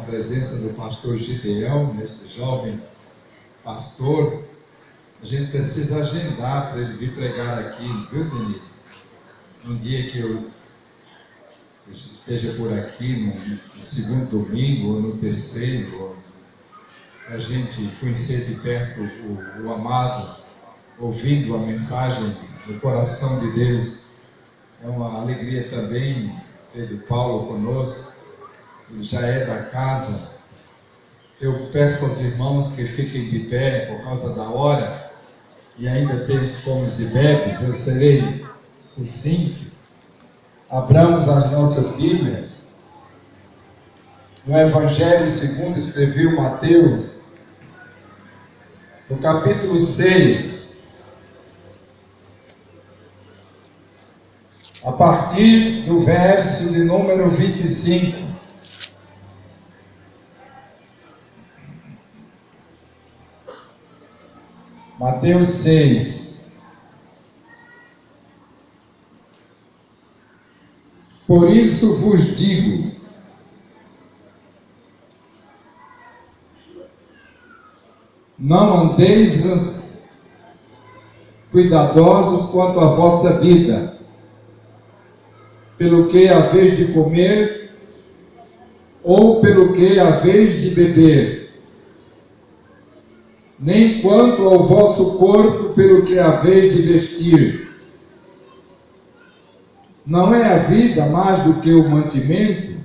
a presença do pastor Gideão, este jovem pastor. A gente precisa agendar para ele vir pregar aqui, viu, Denise? Um dia que eu esteja por aqui, no segundo domingo ou no terceiro, para a gente conhecer de perto o amado, ouvindo a mensagem do coração de Deus. É uma alegria também ter o Paulo conosco, ele já é da casa. Eu peço aos irmãos que fiquem de pé por causa da hora, e ainda temos comes e bebes. Eu serei sucinto. Abramos as nossas Bíblias no Evangelho segundo escreveu Mateus, no capítulo 6, a partir do verso de número 25. Mateus 6. Por isso vos digo, não andeis cuidadosos quanto à vossa vida, pelo que haveis de comer, ou pelo que haveis de beber, nem quanto ao vosso corpo, pelo que haveis de vestir. Não é a vida mais do que o mantimento,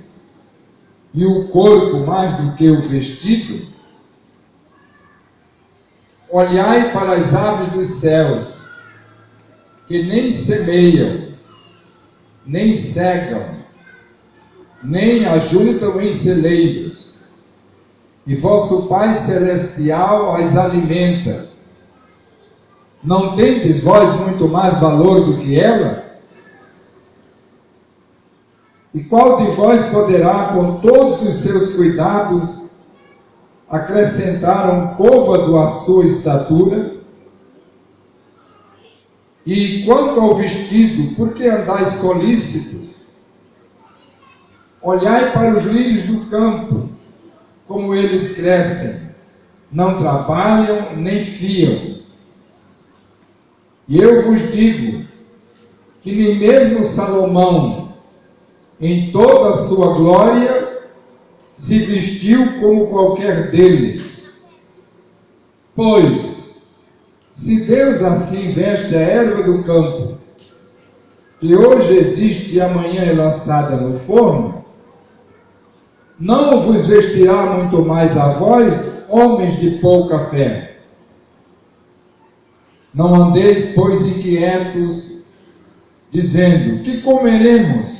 e o corpo mais do que o vestido? Olhai para as aves dos céus, que nem semeiam, nem cegam, nem ajuntam em celeiros, e vosso Pai Celestial as alimenta. Não tendes vós muito mais valor do que elas? E qual de vós poderá, com todos os seus cuidados, acrescentar um côvado à sua estatura? E quanto ao vestido, por que andais solícitos? Olhai para os lírios do campo, como eles crescem, não trabalham nem fiam. E eu vos digo que nem mesmo Salomão, em toda a sua glória, se vestiu como qualquer deles. Pois, se Deus assim veste a erva do campo, que hoje existe e amanhã é lançada no forno, não vos vestirá muito mais a vós, homens de pouca fé? Não andeis, pois, inquietos, dizendo: que comeremos?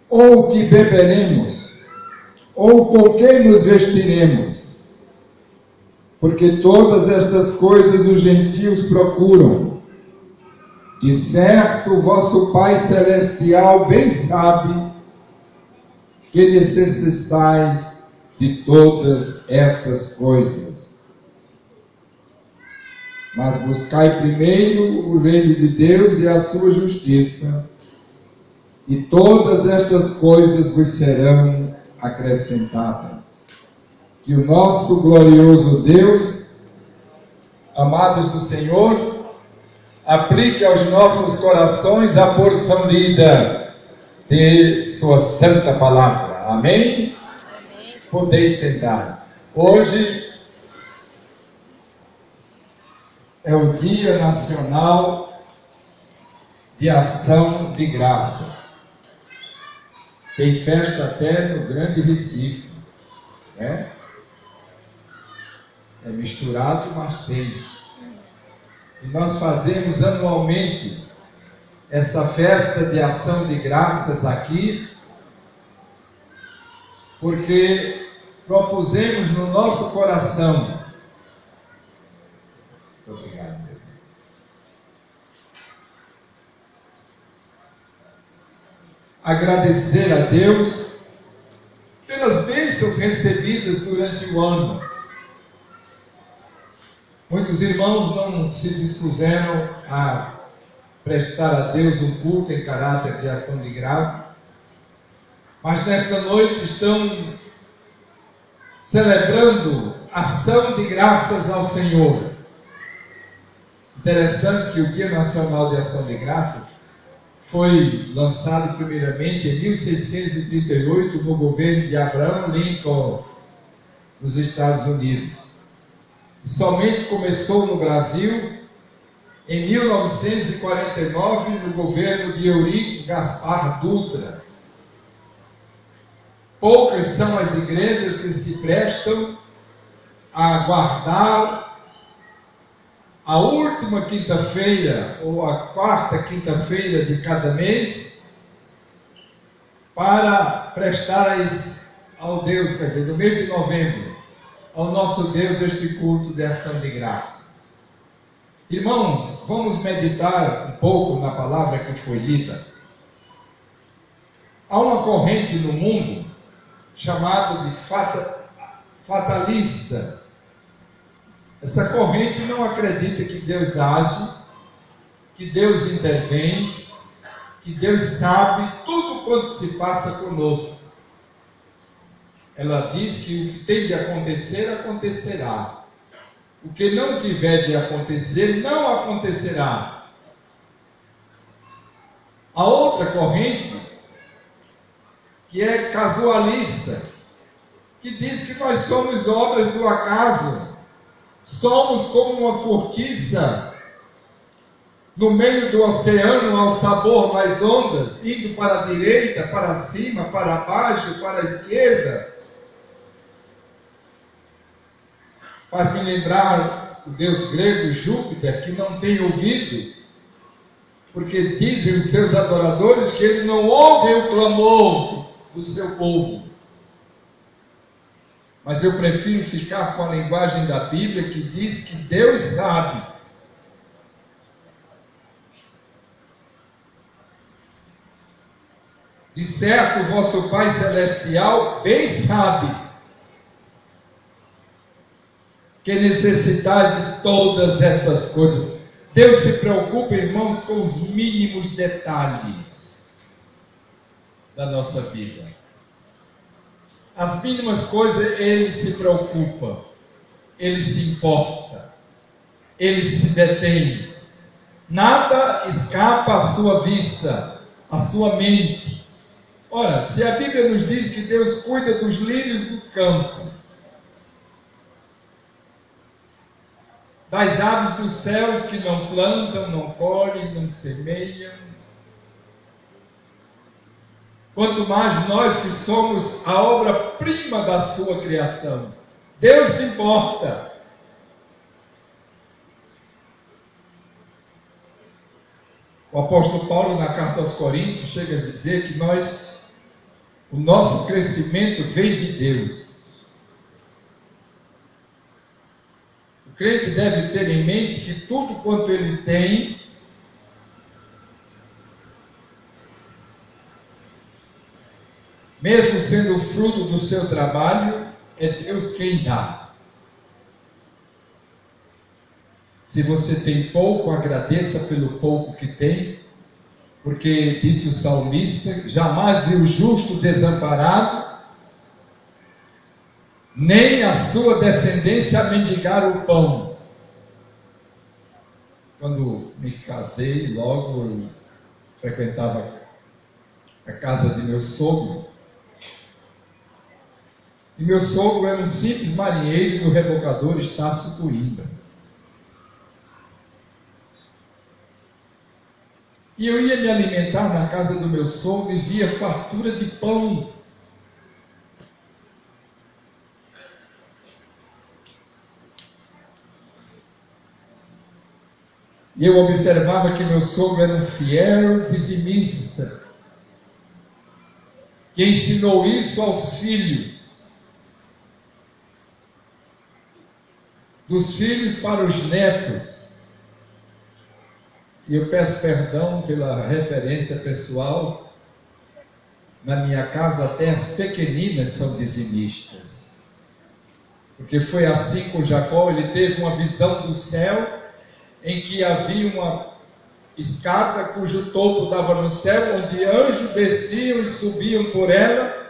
Ou que beberemos? Ou com que nos vestiremos? Porque todas estas coisas os gentios procuram. De certo, vosso Pai Celestial bem sabe que necessitais de todas estas coisas. Mas buscai primeiro o reino de Deus e a sua justiça, e todas estas coisas vos serão acrescentadas. Que o nosso glorioso Deus, amados do Senhor, aplique aos nossos corações a porção lida de sua santa palavra. Amém? Amém. Podeis sentar. Hoje é o Dia Nacional de Ação de Graças. Tem festa até no Grande Recife, né? É misturado, mas tem. E nós fazemos anualmente essa festa de ação de graças aqui, porque propusemos no nosso coração. Muito obrigado, meu irmão. Agradecer a Deus pelas bênçãos recebidas durante o ano. Muitos irmãos não se dispuseram a prestar a Deus um culto em caráter de ação de graças, mas nesta noite estão celebrando ação de graças ao Senhor. Interessante que o Dia Nacional de Ação de Graças foi lançado primeiramente em 1638 no governo de Abraham Lincoln, nos Estados Unidos. E somente começou no Brasil em 1949 no governo de Eurico Gaspar Dutra. Poucas são as igrejas que se prestam a guardar a última quinta-feira ou a quarta quinta-feira de cada mês para prestar ao Deus, quer dizer, no mês de novembro, ao nosso Deus este culto de ação de graças. Irmãos, vamos meditar um pouco na palavra que foi lida. Há uma corrente no mundo chamada de fatalista. Essa corrente não acredita que Deus age, que Deus intervém, que Deus sabe tudo quanto se passa conosco. Ela diz que o que tem de acontecer, acontecerá. O que não tiver de acontecer, não acontecerá. A outra corrente, que é casualista, que diz que nós somos obras do acaso, somos como uma cortiça no meio do oceano ao sabor das ondas, indo para a direita, para cima, para baixo, para a esquerda. Faz-me lembrar o deus grego Júpiter, que não tem ouvidos, porque dizem os seus adoradores que ele não ouve o clamor do seu povo. Mas eu prefiro ficar com a linguagem da Bíblia, que diz que Deus sabe. De certo, o vosso Pai Celestial bem sabe que necessitais de todas essas coisas. Deus se preocupa, irmãos, com os mínimos detalhes da nossa vida. As mínimas coisas Ele se preocupa, Ele se importa, Ele se detém. Nada escapa à sua vista, à sua mente. Ora, se a Bíblia nos diz que Deus cuida dos lírios do campo, das aves dos céus que não plantam, não colhem, não semeiam, quanto mais nós que somos a obra-prima da sua criação. Deus se importa. O apóstolo Paulo, na carta aos Coríntios, chega a dizer que o nosso crescimento vem de Deus. O crente deve ter em mente que tudo quanto ele tem, mesmo sendo fruto do seu trabalho, é Deus quem dá. Se você tem pouco, agradeça pelo pouco que tem, porque disse o salmista: jamais viu o justo desamparado, nem a sua descendência a mendigar o pão. Quando me casei, logo eu frequentava a casa de meu sogro. E meu sogro era um simples marinheiro do rebocador Estácio Coimbra. E eu ia me alimentar na casa do meu sogro e via fartura de pão. E eu observava que meu sogro era um fiel dizimista, que ensinou isso aos filhos, dos filhos para os netos. E eu peço perdão pela referência pessoal. Na minha casa até as pequeninas são dizimistas, porque foi assim com Jacó. Ele teve uma visão do céu, em que havia uma escada cujo topo dava no céu, onde anjos desciam e subiam por ela.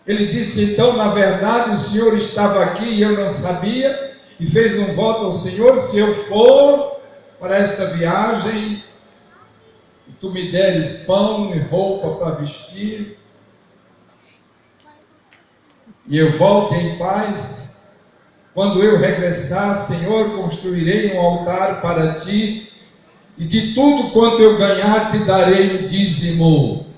Ele disse: então, na verdade, o Senhor estava aqui e eu não sabia, e fez um voto ao Senhor: se eu for para esta viagem, e tu me deres pão e roupa para vestir, e eu volte em paz, quando eu regressar, Senhor, construirei um altar para ti, e de tudo quanto eu ganhar te darei o dízimo.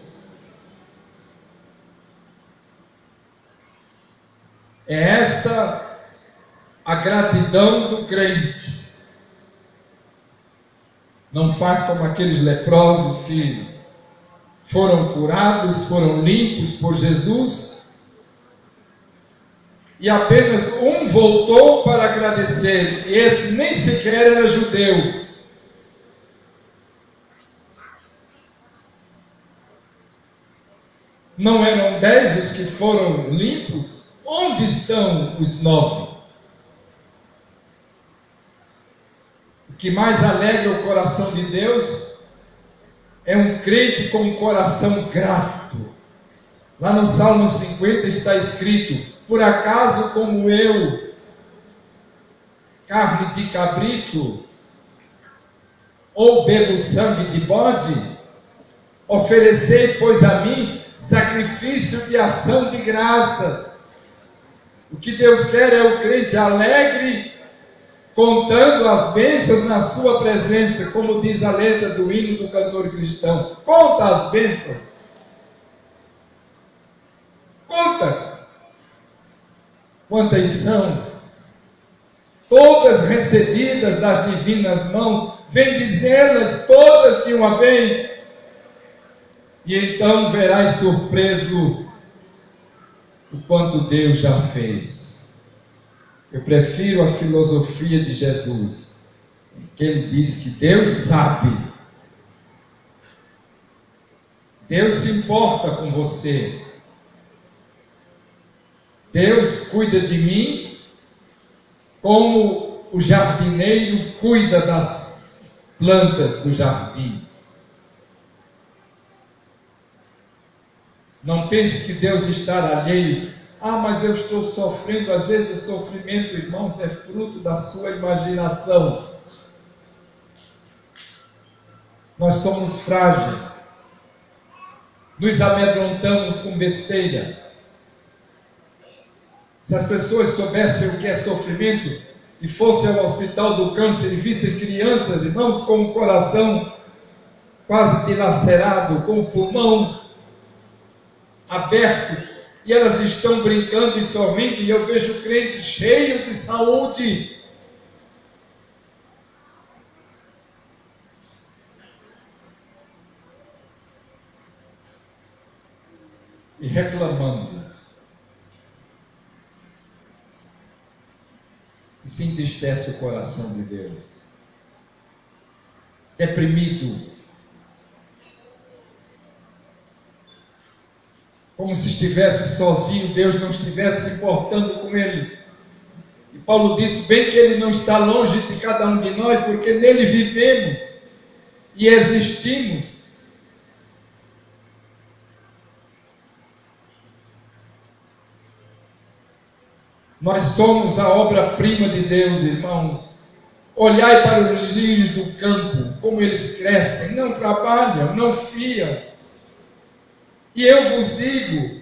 É esta a gratidão do crente. Não faz como aqueles leprosos que foram curados, foram limpos por Jesus, e apenas um voltou para agradecer, e esse nem sequer era judeu. Não eram 10 os que foram limpos? Onde estão os 9? O que mais alegra o coração de Deus é um crente com um coração grato. Lá no Salmo 50 está escrito: por acaso como eu, carne de cabrito, ou bebo sangue de bode? Oferecei, pois, a mim sacrifício de ação de graças. O que Deus quer é o crente alegre, contando as bênçãos na sua presença, como diz a letra do hino do cantor cristão. Conta as bênçãos. Conta. Quantas são? Todas recebidas das divinas mãos, bendizê-las todas de uma vez. E então verás surpreso o quanto Deus já fez. Eu prefiro a filosofia de Jesus, que ele diz que Deus sabe, Deus se importa com você, Deus cuida de mim como o jardineiro cuida das plantas do jardim. Não pense que Deus está alheio. Mas eu estou sofrendo. Às vezes o sofrimento, irmãos, é fruto da sua imaginação. Nós somos frágeis, nos amedrontamos com besteira. Se as pessoas soubessem o que é sofrimento e fossem ao hospital do câncer e vissem crianças, irmãos, com o coração quase dilacerado, com o pulmão aberto, e elas estão brincando e sorrindo, e eu vejo o crente cheio de saúde. E reclamando. Isso entristece o coração de Deus. Deprimido. Como se estivesse sozinho, Deus não estivesse se importando com ele. E Paulo disse bem que ele não está longe de cada um de nós, porque nele vivemos e existimos. Nós somos a obra-prima de Deus, irmãos. Olhai para os lírios do campo, como eles crescem, não trabalham, não fiam. E eu vos digo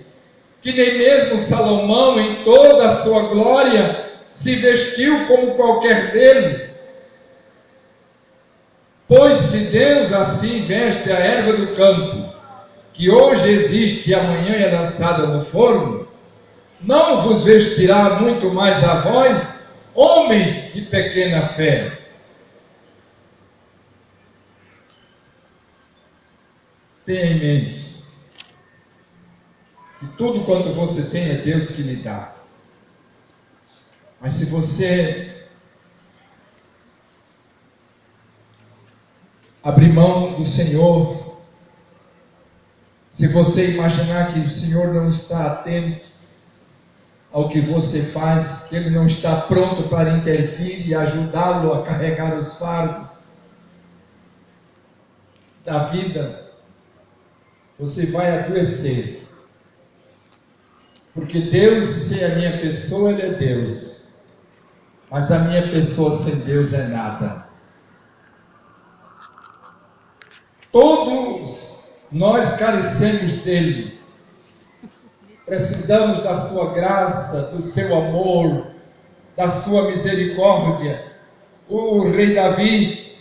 que nem mesmo Salomão, em toda a sua glória, se vestiu como qualquer deles. Pois se Deus assim veste a erva do campo, que hoje existe e amanhã é lançada no forno, não vos vestirá muito mais a vós, homens de pequena fé? Tenha em mente que tudo quanto você tem é Deus que lhe dá. Mas se você abrir mão do Senhor, se você imaginar que o Senhor não está atento ao que você faz, que Ele não está pronto para intervir e ajudá-lo a carregar os fardos da vida, você vai adoecer. Porque Deus, sem a minha pessoa, Ele é Deus. Mas a minha pessoa sem Deus é nada. Todos nós carecemos dele. Precisamos da sua graça, do seu amor, da sua misericórdia. O rei Davi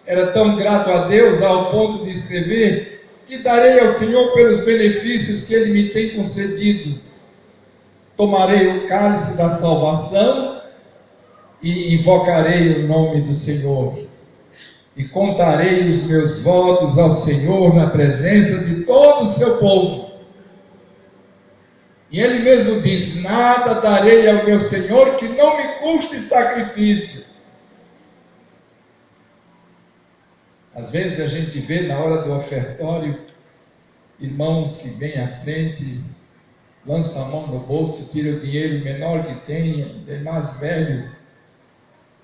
era tão grato a Deus ao ponto de escrever: que darei ao Senhor pelos benefícios que Ele me tem concedido. Tomarei o cálice da salvação e invocarei o nome do Senhor. E contarei os meus votos ao Senhor na presença de todo o seu povo. E Ele mesmo diz: nada darei ao meu Senhor que não me custe sacrifício. Às vezes a gente vê na hora do ofertório, irmãos que vêm à frente, lançam a mão no bolso, tira o dinheiro menor que tem mais velho,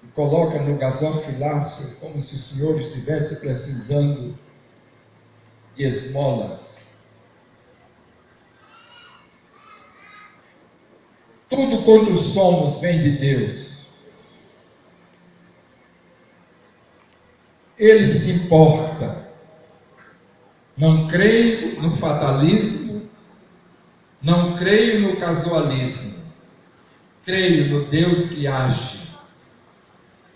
e coloca no gasofilácio, como se o senhor estivesse precisando de esmolas. Tudo quanto somos vem de Deus. Ele se importa. Não creio no fatalismo, não creio no casualismo. Creio no Deus que age,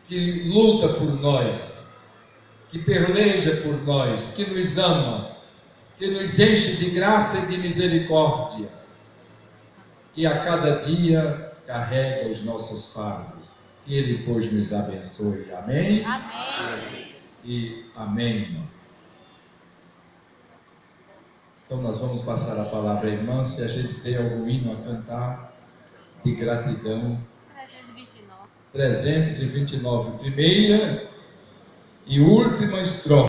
que luta por nós, que peleja por nós, que nos ama, que nos enche de graça e de misericórdia, que a cada dia carrega os nossos fardos. Que Ele, pois, nos abençoe. Amém? Amém. E amém, irmão. Então nós vamos passar a palavra à irmã. Se a gente tem algum hino a cantar de gratidão. 329. Primeira e última estrofe.